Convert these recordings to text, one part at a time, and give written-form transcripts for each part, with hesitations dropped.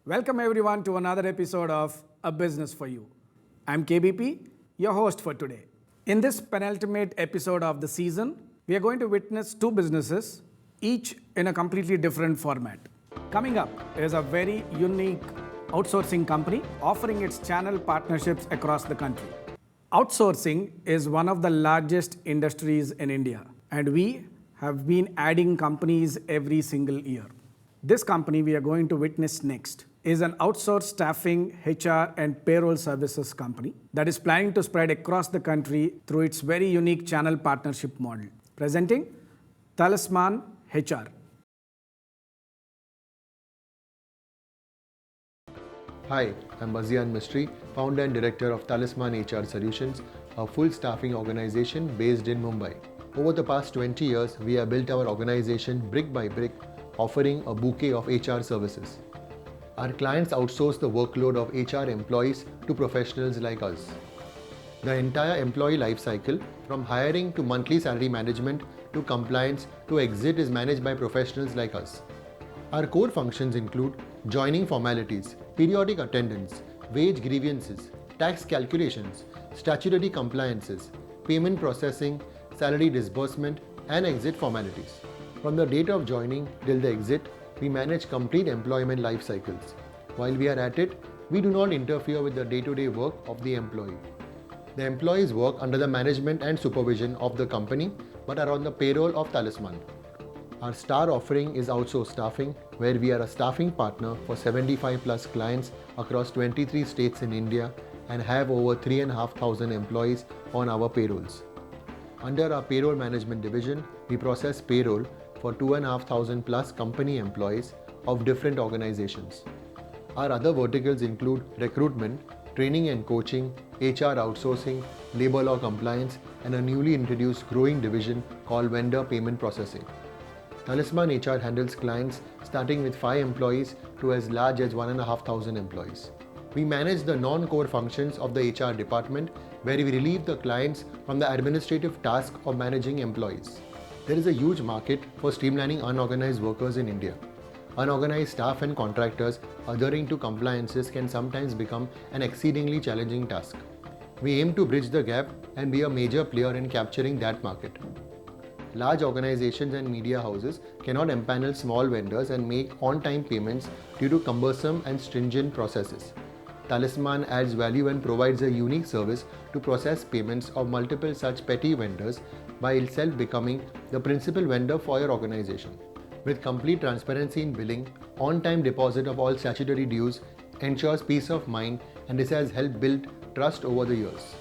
Welcome everyone to another episode of A Business for You. I'm KBP, your host for today. In this penultimate episode of the season, we are going to witness two businesses, each in a completely different format. Coming up is a very unique outsourcing company offering its channel partnerships across the country. Outsourcing is one of the largest industries in India, and we have been adding companies every single year. This company we are going to witness next is an outsourced staffing, HR, and payroll services company that is planning to spread across the country through its very unique channel partnership model. Presenting Talisman HR. Hi, I'm Bazian Mistry, founder and director of Talisman HR Solutions, a full staffing organization based in Mumbai. Over the past 20 years, we have built our organization brick by brick, offering a bouquet of HR services. Our clients outsource the workload of HR employees to professionals like us. The entire employee lifecycle, from hiring to monthly salary management to compliance to exit, is managed by professionals like us. Our core functions include joining formalities, periodic attendance, wage grievances, tax calculations, statutory compliances, payment processing, salary disbursement, and exit formalities. From the date of joining till the exit, we manage complete employment life cycles. While we are at it, we do not interfere with the day-to-day work of the employee. The employees work under the management and supervision of the company, but are on the payroll of Talisman. Our star offering is outsourced staffing, where we are a staffing partner for 75 plus clients across 23 states in India and have over 3,500 employees on our payrolls. Under our payroll management division, we process payroll for 2,500 plus company employees of different organizations. Our other verticals include recruitment, training and coaching, HR outsourcing, labor law compliance, and a newly introduced growing division called vendor payment processing. Talisman HR handles clients starting with 5 employees to as large as 1,500 employees. We manage the non-core functions of the HR department, where we relieve the clients from the administrative task of managing employees. There is a huge market for streamlining unorganized workers in India. Unorganized staff and contractors adhering to compliances can sometimes become an exceedingly challenging task. We aim to bridge the gap and be a major player in capturing that market. Large organizations and media houses cannot empanel small vendors and make on-time payments due to cumbersome and stringent processes. Talisman adds value and provides a unique service to process payments of multiple such petty vendors by itself becoming the principal vendor for your organization. With complete transparency in billing, on-time deposit of all statutory dues ensures peace of mind, and this has helped build trust over the years.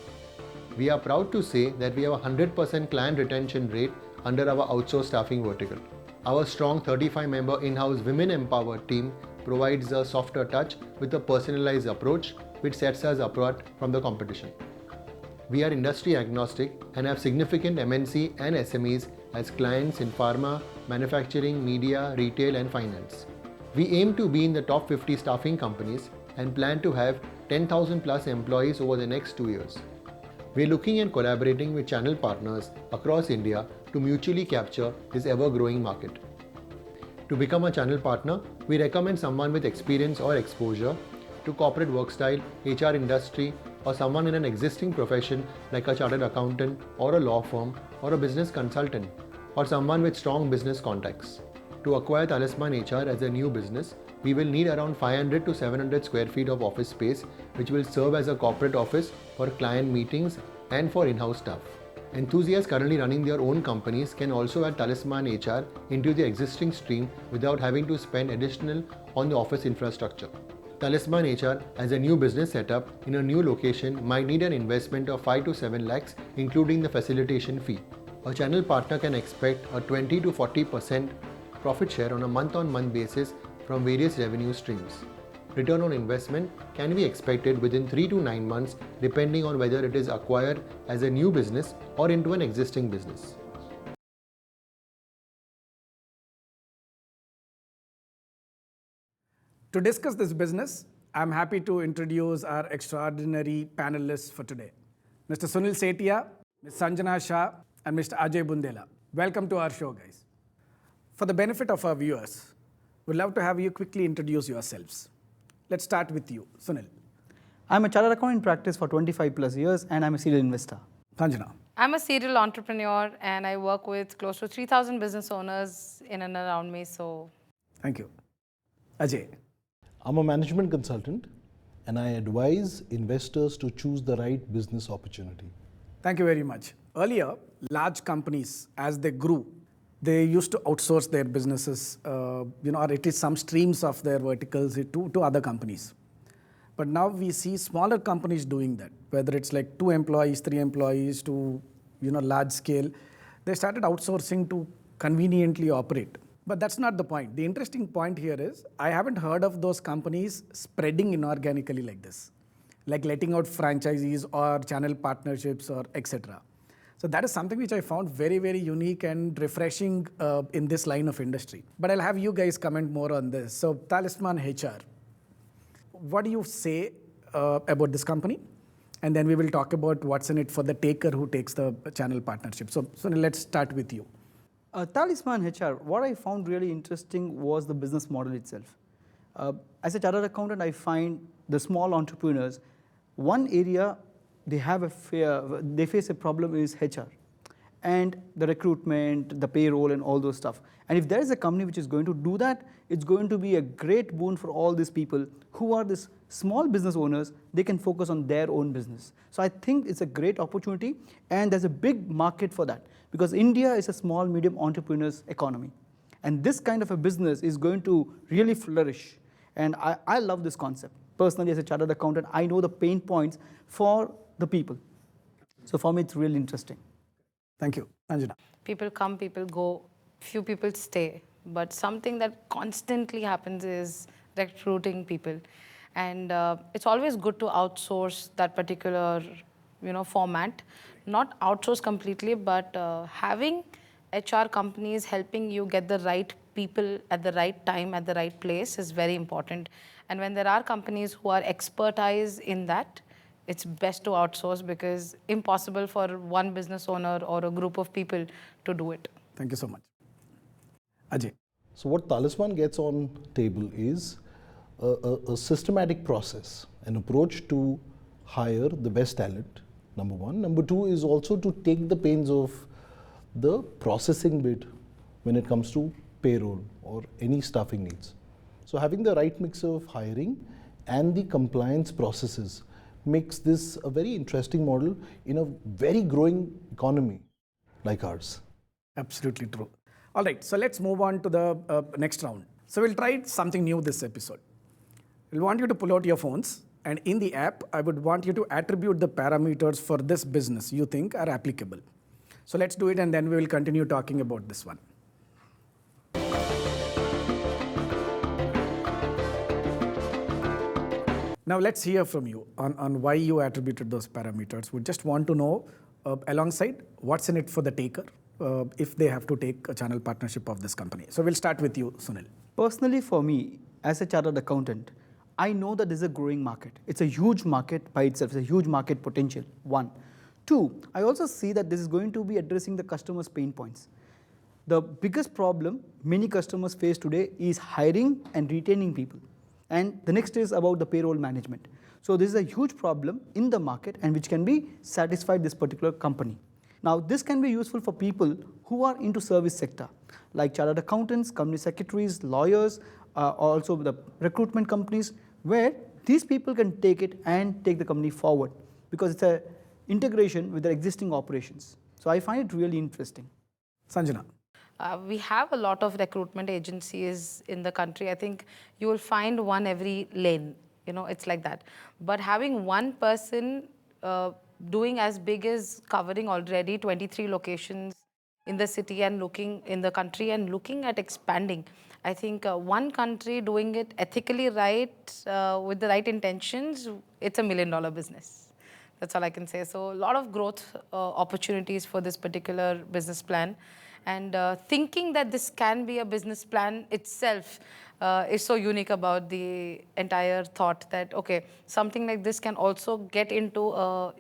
We are proud to say that we have a 100% client retention rate under our outsourced staffing vertical. Our strong 35-member in-house women-empowered team provides a softer touch with a personalized approach, which sets us apart from the competition. We are industry agnostic and have significant MNC and SMEs as clients in pharma, manufacturing, media, retail, and finance. We aim to be in the top 50 staffing companies and plan to have 10,000 plus employees over the next 2 years. We are looking and collaborating with channel partners across India to mutually capture this ever-growing market. To become a channel partner, we recommend someone with experience or exposure to corporate work style, HR industry, or someone in an existing profession like a chartered accountant or a law firm or a business consultant, or someone with strong business contacts. To acquire Talisman HR as a new business, we will need around 500 to 700 square feet of office space, which will serve as a corporate office for client meetings and for in-house staff. Enthusiasts currently running their own companies can also add Talisman HR into the existing stream without having to spend additional on the office infrastructure. Talisman HR as a new business setup in a new location might need an investment of 5 to 7 lakhs, including the facilitation fee. A channel partner can expect a 20 to 40% profit share on a month-on-month basis from various revenue streams. Return on investment can be expected within 3 to 9 months depending on whether it is acquired as a new business or into an existing business. To discuss this business, I'm happy to introduce our extraordinary panelists for today. Mr. Sunil Setia, Ms. Sanjana Shah, and Mr. Ajay Bundela. Welcome to our show, guys. For the benefit of our viewers, we'd love to have you quickly introduce yourselves. Let's start with you, Sunil. I'm a chartered accountant in practice for 25 plus years and I'm a serial investor. Sanjana. I'm a serial entrepreneur and I work with close to 3,000 business owners in and around me. So, Thank you. Ajay. I'm a management consultant and I advise investors to choose the right business opportunity. Thank you very much. Earlier, large companies, as they grew, they used to outsource their businesses, or at least some streams of their verticals to other companies. But now we see smaller companies doing that, whether it's like 2 employees, 3 employees to large scale. They started outsourcing to conveniently operate. But that's not the point. The interesting point here is I haven't heard of those companies spreading inorganically like this, like letting out franchisees or channel partnerships or etc. So that is something which I found very, very unique and refreshing in this line of industry. But I'll have you guys comment more on this. So Talisman HR, what do you say about this company? And then we will talk about what's in it for the taker who takes the channel partnership. So let's start with you. Talisman HR, what I found really interesting was the business model itself. As a chartered accountant, I find the small entrepreneurs, one area they face a problem is HR and the recruitment, the payroll and all those stuff. And if there is a company which is going to do that, it's going to be a great boon for all these people who are these small business owners. They can focus on their own business. So I think it's a great opportunity and there's a big market for that because India is a small, medium entrepreneurs economy. And this kind of a business is going to really flourish. And I love this concept. Personally, as a chartered accountant, I know the pain points for the people. So for me, it's really interesting. Thank you. Anjana. people come, people go, few people stay. But something that constantly happens is recruiting people. And it's always good to outsource that particular format. Not outsource completely, but having HR companies helping you get the right people at the right time, at the right place is very important. And when there are companies who are expertise in that, it's best to outsource because impossible for one business owner or a group of people to do it. Thank you so much. Ajay. So what Talisman gets on table is a systematic process, an approach to hire the best talent, number one. Number two is also to take the pains of the processing bit when it comes to payroll or any staffing needs. So having the right mix of hiring and the compliance processes makes this a very interesting model in a very growing economy like ours. Absolutely true. All right, so let's move on to the next round. So we'll try something new this episode. We'll want you to pull out your phones, and in the app, I would want you to attribute the parameters for this business you think are applicable. So let's do it, and then we will continue talking about this one. Now let's hear from you on why you attributed those parameters. We just want to know alongside what's in it for the taker if they have to take a channel partnership of this company. So we'll start with you, Sunil. Personally, for me, as a chartered accountant, I know that this is a growing market. It's a huge market by itself. It's a huge market potential, one. Two, I also see that this is going to be addressing the customer's pain points. The biggest problem many customers face today is hiring and retaining people. And the next is about the payroll management. So this is a huge problem in the market and which can be satisfied this particular company. Now this can be useful for people who are into service sector, like chartered accountants, company secretaries, lawyers, also the recruitment companies, where these people can take it and take the company forward because it's an integration with their existing operations. So I find it really interesting. Sanjana. We have a lot of recruitment agencies in the country. I think you will find one every lane. It's like that. But having one person doing as big as covering already 23 locations in the city and looking in the country and looking at expanding. I think one country doing it ethically right, with the right intentions, it's $1 million business. That's all I can say. So a lot of growth opportunities for this particular business plan. And thinking that this can be a business plan itself is so unique about the entire thought that, okay, something like this can also get into a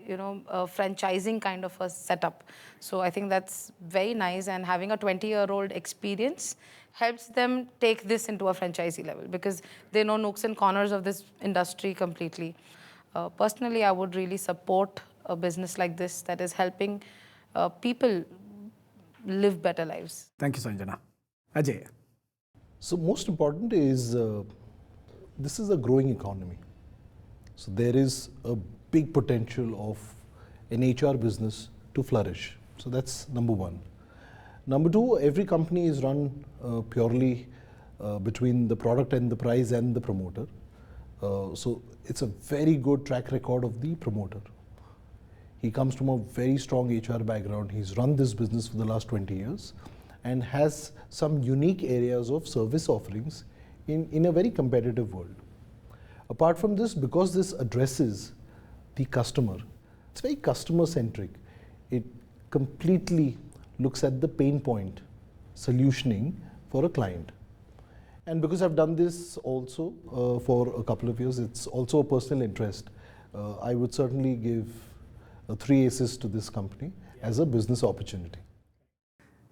franchising kind of a setup. So I think that's very nice, and having a 20-year-old experience helps them take this into a franchisee level because they know nooks and corners of this industry completely. Personally, I would really support a business like this that is helping people live better lives. Thank you, Sanjana. Ajay. So most important is this is a growing economy. So there is a big potential of an HR business to flourish. So that's number one. Number two, every company is run purely between the product and the price and the promoter. So it's a very good track record of the promoter. He comes from a very strong HR background. He's run this business for the last 20 years and has some unique areas of service offerings in a very competitive world. Apart from this, because this addresses the customer, it's very customer centric. It completely looks at the pain point solutioning for a client. And because I've done this also for a couple of years, it's also a personal interest. I would certainly give 3 aces to this company as a business opportunity.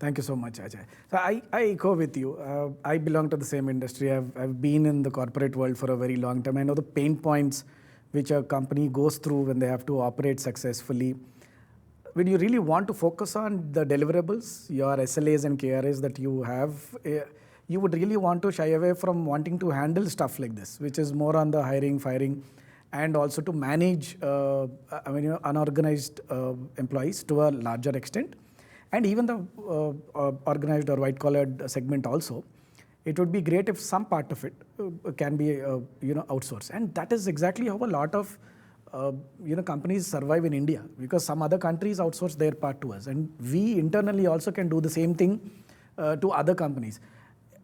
Thank you so much, Ajay. So I echo with you. I belong to the same industry. I've been in the corporate world for a very long time. I know the pain points which a company goes through when they have to operate successfully. When you really want to focus on the deliverables, your SLAs and KRAs that you have, you would really want to shy away from wanting to handle stuff like this, which is more on the hiring, firing, and also to manage unorganized employees to a larger extent. And even the organized or white-collared segment also, it would be great if some part of it can be outsourced. And that is exactly how a lot of companies survive in India, because some other countries outsource their part to us, and we internally also can do the same thing to other companies.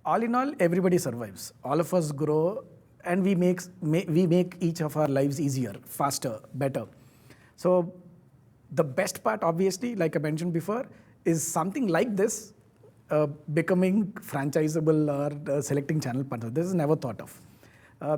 All in all, everybody survives. All of us grow, and we make each of our lives easier, faster, better. So the best part, obviously, like I mentioned before, is something like this becoming franchisable or selecting channel partners. This is never thought of.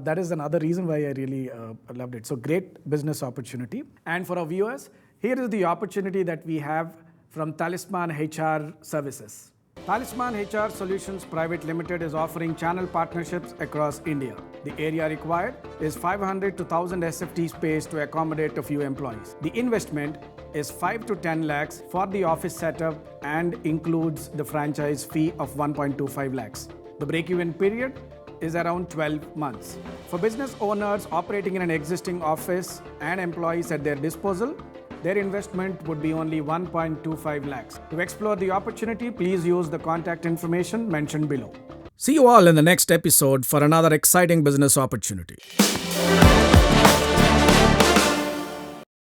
That is another reason why I really loved it. So great business opportunity. And for our viewers, here is the opportunity that we have from Talisman HR Services. Talisman HR Solutions Private Limited is offering channel partnerships across India. The area required is 500 to 1000 SFT space to accommodate a few employees. The investment is 5 to 10 lakhs for the office setup and includes the franchise fee of 1.25 lakhs. The break-even period is around 12 months. For business owners operating in an existing office and employees at their disposal, their investment would be only 1.25 lakhs. To explore the opportunity, please use the contact information mentioned below. See you all in the next episode for another exciting business opportunity.